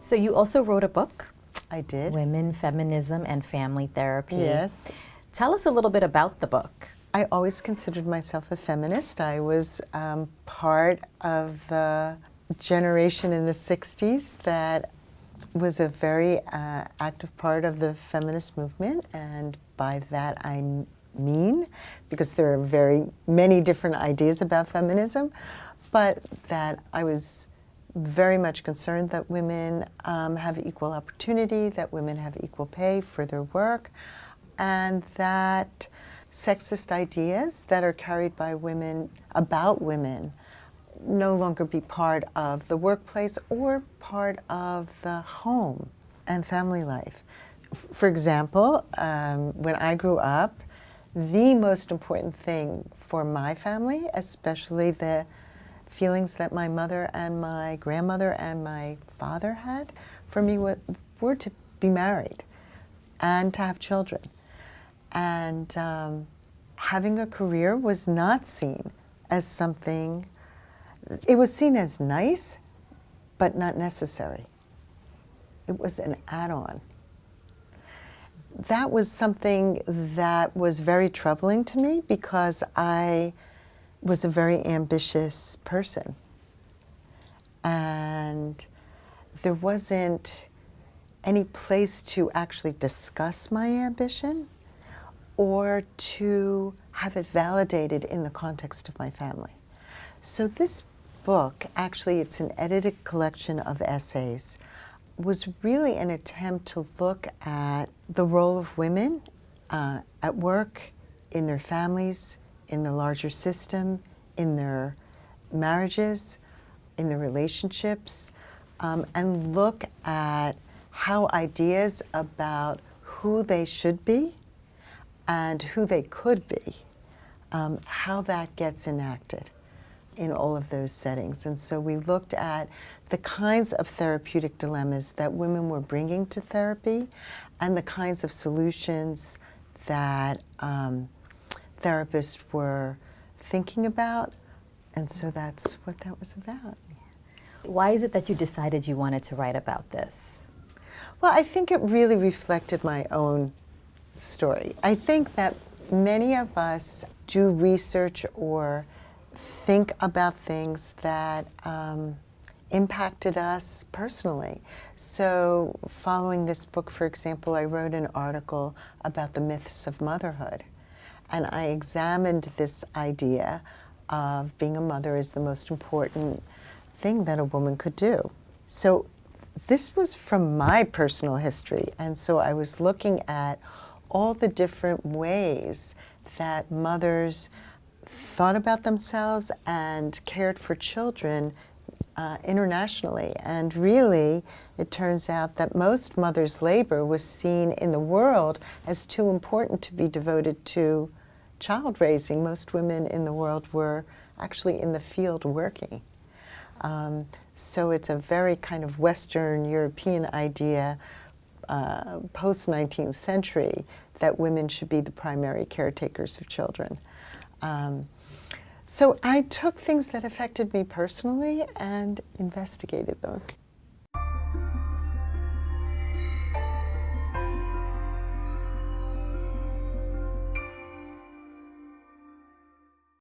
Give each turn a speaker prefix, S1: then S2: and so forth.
S1: So you also wrote a book,
S2: I did.
S1: Women, Feminism and Family Therapy.
S2: Yes.
S1: Tell us a little bit about the book.
S2: I always considered myself a feminist. I was part of the generation in the 60s that was a very active part of the feminist movement, and by that I mean, because there are very many different ideas about feminism, but that I was very much concerned that women have equal opportunity, that women have equal pay for their work, and that sexist ideas that are carried by women about women no longer be part of the workplace or part of the home and family life. For example, when I grew up, the most important thing for my family, especially the feelings that my mother and my grandmother and my father had for me, were to be married and to have children. And having a career was not seen as something, it was seen as nice, but not necessary. It was an add-on. That was something that was very troubling to me because I was a very ambitious person. And there wasn't any place to actually discuss my ambition or to have it validated in the context of my family. So this book, actually it's an edited collection of essays, was really an attempt to look at the role of women at work, in their families, in the larger system, in their marriages, in their relationships, and look at how ideas about who they should be and who they could be, how that gets enacted in all of those settings. And so we looked at the kinds of therapeutic dilemmas that women were bringing to therapy and the kinds of solutions that therapists were thinking about. And so that's what that was about.
S1: Why is it that you decided you wanted to write about this?
S2: Well, I think it really reflected my own story. I think that many of us do research or think about things that impacted us personally. So following this book, for example, I wrote an article about the myths of motherhood. And I examined this idea of being a mother is the most important thing that a woman could do. So this was from my personal history. And so I was looking at all the different ways that mothers thought about themselves and cared for children internationally. And really, it turns out that most mothers' labor was seen in the world as too important to be devoted to child raising. Most women in the world were actually in the field working. So it's a very kind of Western European idea, post-19th century, that women should be the primary caretakers of children. So I took things that affected me personally and investigated them.